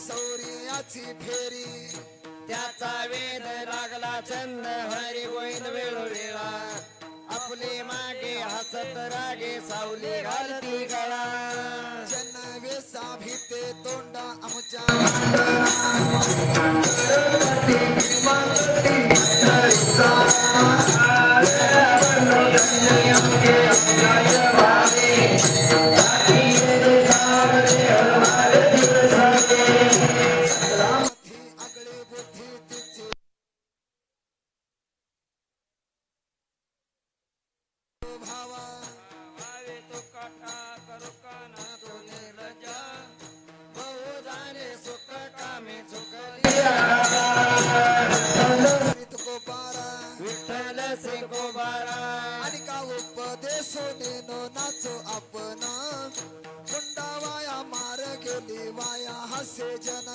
सौर्याची फेरी त्याचा वेद लागला छंद हरी गोविंद वेळोवेळा आपले मागे हसत रागे सावली घालती गळा जनवे साभिते तोंडा आमच्या आगळे बुद्धी तिची भावा भावे तो काटा करू काना तो निर्लज्ज बहु झाले सुख कामे चुकली को पारा विठ्ठल से गोबारा आणि का उपदेशो नेनो नाचो आपण कुंडावाया मार गेली वाया हसे जन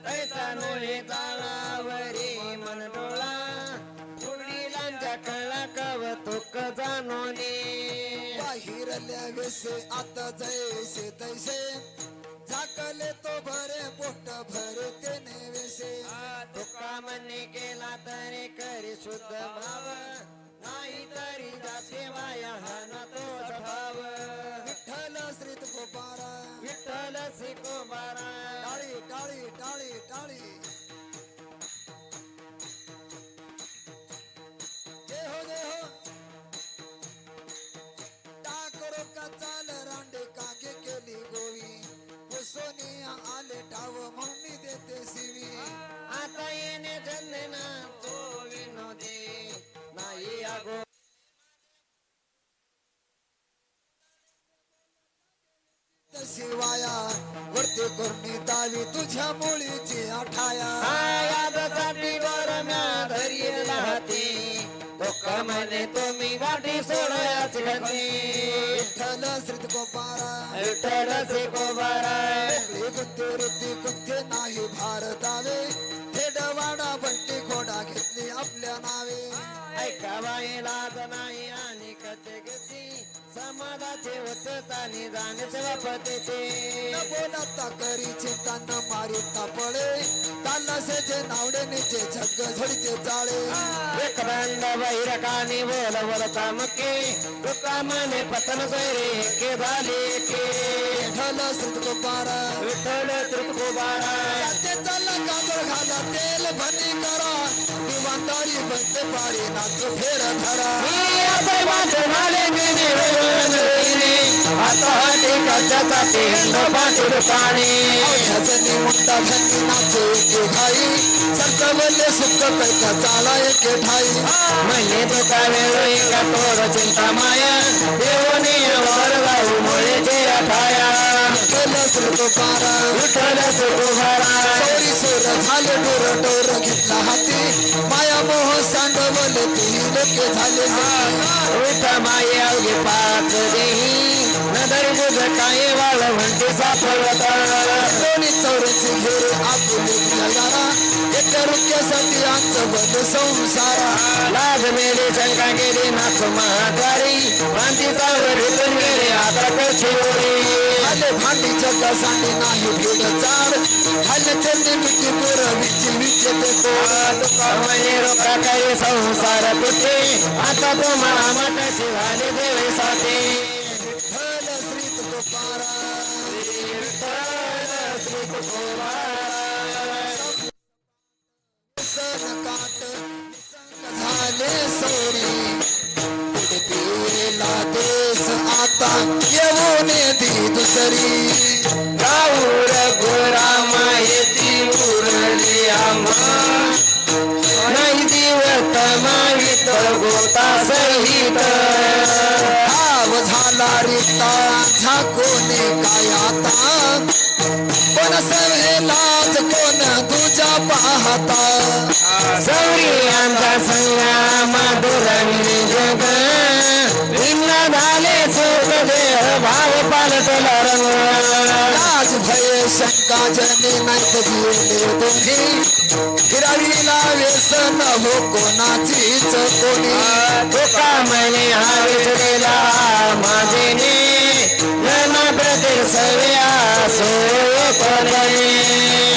तैसा नोहे जाळावरी मन डोळा वडिलांच्या कळा कवतुक जाणोनी बाहिरल्या वेसे आता जैसे तैसे झाकले तो भरे पोट भरे तेने वेसे तुका मने केला तरी करी शुद्ध भाव नाही तरी जाते वाया हा तो भाव विठ्ठल श्रीत गोपारा विठ्ठल सिको बारा टाळी टाळी टाळी टाळी जय हो जय हो टाकरो का चाल रांडे कागे केली गोवी सोनिया आले टाव मौनी देते शिवी आता येणे जन्ना तो विनोदी नाही आगो शिवाया वरती करणी दावी तुझ्या मुळीची आठाया यादसाठी गरम्या धरियला हाती तो कमने तुम्ही गाठी सोडयाच घातली विठ्ठल श्रीत गोपारा विठ्ठल से गोबारा गुंते वृत्ती कुंते नाही भारतावे थेडवाडा बंटी घोडा घेतली आपल्या नावे ऐका बाई लाज नाही आणि कथे गती समाजाचे होत आणि जाण्याचे वापतेचे न बोलता करी चिंता न मारिता पळे तालासेचे नावडे निचे झग्ग झोडीचे जाळे एक दंड बहिरकानी बोल बोलता मके तुका मने पतन सोयरे के झाले के विठ्ठल श्रीत गोपारा विठ्ठल त्रिकोबारा ते चालला काजळ घाला तेल भरणी करा दिवाणदारी बंद पाडी नाच फेर धरा आता कशाचा तेंड पाठील पाणी औषधनी मुंडा धनी नाचे एके घाई सरकवले सुख कैका चाला एके ठाई म्हणे तो का वेळ एका तोड चिंता माया देवने वर जाऊ मुळेचे अठाया विठ्ठल श्रीत गोपारा विठ्ठल सुकुमारा चोरी सोर झाले डोर डोर घेतला हाती माया मोह सांडवले तीही लोके झाले विठ माये अवघे पाच देही नदर बुध काय वाळ म्हणते सापडता दोन्ही चौरची घेरे आपुले जगारा एक रुक्यासाठी आमचं बंद संसारा लाज मेली शंका गेली नाच महाद्वारी क्रांतीचा वरीतून गेले आता कशी आले भांडी जगा सांडी नाही भेड चाड हल्ले चंदी मिठी पोर विची विचे ते म्हणे रोका काही संसार तुटे आता तो महामठाची झाले देवे साथे विठ्ठल श्रीत गोपारा सन काट निसंग झाले सोरी पुढे पेला देश आता येऊन दी दुसरी गाऊर गोरा माहिती उरली आम्हा नाही दिवत मागित गोता सहित भाव झाला रिता झाकोने काय आता कोण सवे लाज कोण तुझ्या पाहता सौरी आमचा संगा माधुरंगी जग भिन्न झाले सुख देह भाव पालटला रंग लाज भय शंका जनी नाहीत जिवले दोन्ही फिरावीला व्यसन हो कोणाचीच कोणी तुका म्हणे हा विसरेला माझेने जन्म प्रत्येक सव्या सोय पडणे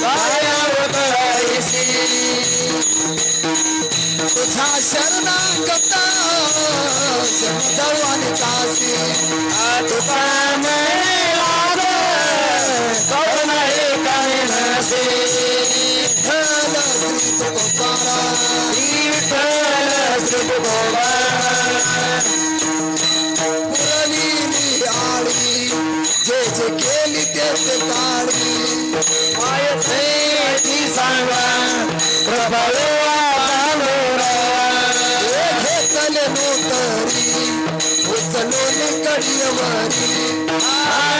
तुका म्हणे लाज कळून काय नसे विठ्ठल श्री तुकोबारा श्री विठ्ठल श्री तुकोबा पुरविली आळी जे जे केली तेच काळी मायेची सांगा प्रभळे घेतले नोतरी उचलून कडीवरी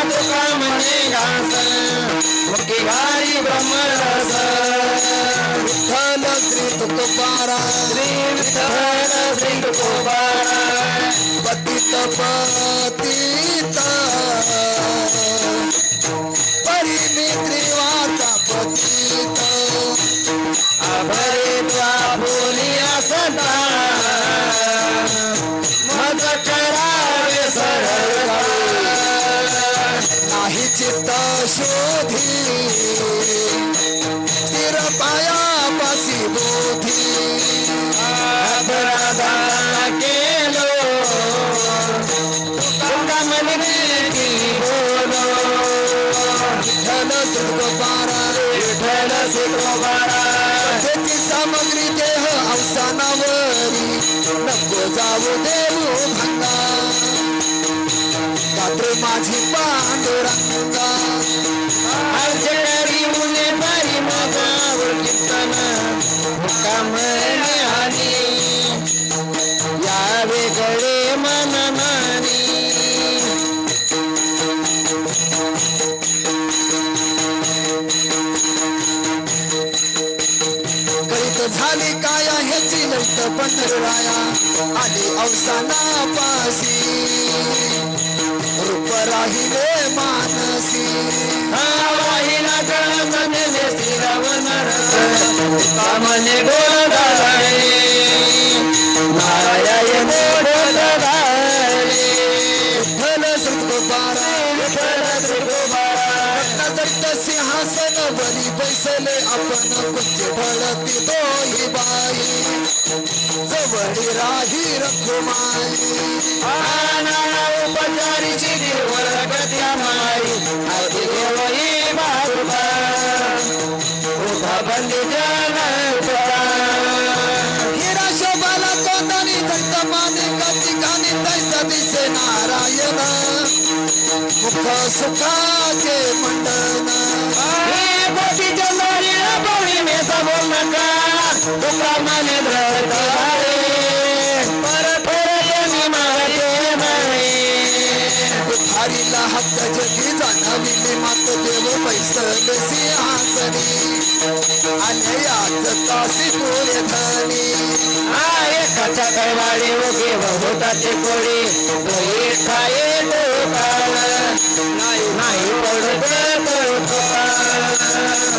तुका म्हणे घास मुखी घारी ब्रह्मरस विठ्ठल श्री तुकोबारा श्री विठ्ठल श्री तुकोबारा पतित पतित परिमित्रिवाचा पतित आभरे त्वा बोलिया सदा मज करावे सरळ नाही चित्त शोधी स्थिर पायापासी बोधी अपराधा केलो तुका म्हणे की बोलो विठ्ठल तुकोबारा विठ्ठल श्री तुकोबारा त्याची सामग्री देह अवसानावरी नको जाऊ देऊ भंगा रात्र माझी पांडुरंगा अर्जरी मुने पारी माझावर कीर्तन तुका म्हणे आणि या वेगळे मन मानी करीत झाली काय ह्याची लैत पंढरराया आली अवसाना पासी रूप राहिले मानसी वाहिला कळत नेले श्रीरावण रस तुका म्हणे गोड दादाळे माया गोड दादाळे विठ्ठल श्री तुकोबारा विठ्ठल श्री तुकोबारा रत्नाजडित सिंहासन वरी बैसले आपण कुंज ढळती तोही बाई जवळी राही रखुमाई उपचारीची देवळ गत्या माई आधी देवई बाजूबा उभा बंदी जन हिरा शोभाला कोंदानी दंत मानिक ठिकाणी तैसा दिसे नारायण मुख सुखाचे मंडन गोटी चंदरी पौडी मेचा बोल नका तुका माने धरताळे परत मी मागे नाही हरीला हक्क जगी जाणविली मात देव बैसले सिंहासनी अन्यायाच तासी पुरे धनी एकाच्या कैवाडी उगे बहुताचे कोळी दोही खाये डोकाळ नाही नाही पडत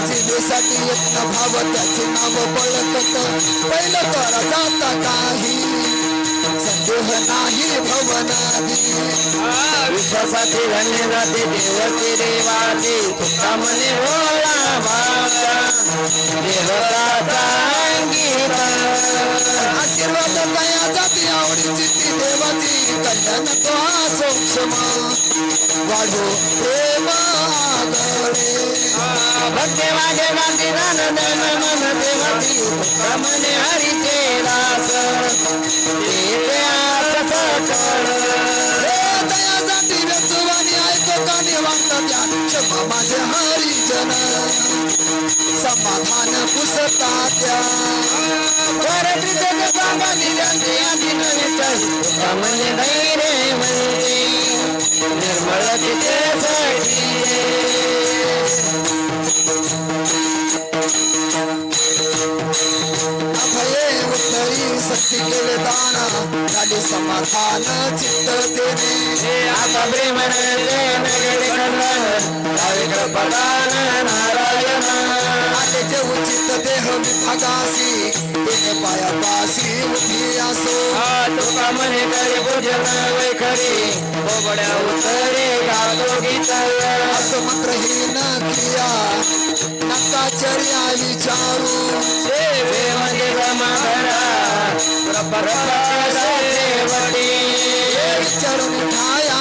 जिनेसाठी यत्न भाव त्याचे नाव पळकत पहिलं तर जाता काही संदेह नाही भवनादी विश्वासाची धन्य जाते देवची देवाची तुका म्हणे होला भावा देवताचा अंगीत आशीर्वाद दया जाती आवडीची ती देवाची कल्याण तो सूक्ष्म वाढो प्रेम आगळे भक्ती माझे गांधी दान दन मन देवाची तुका म्हणे हरीचे दास ते आस सकळ दया जाती व्यसुवानी ऐको कानी वाटत त्या क्षमा माझे हरिजन समाधान पुसता त्या परत्रित सांगा दिल्यांचे आधी नवे तुका म्हणे धैर्य म्हणजे निर्मळतेसाठी अभये उत्तरी सत्य केले दान झाले समाधान चित्त तेने हे आता प्रेमन नगडे खंडन गावे कृपदान नारायण आले जे उचित देह विभागासी तेने पायापासी उभी असो तुका म्हणे करे पूजन वैखरी बोबड्या उत्तरे गातो गीत असं मंत्रहीन क्रिया नकाचर्या विचारू सेवे म्हणजे समाधरा प्रपरावडी विचारून ठाया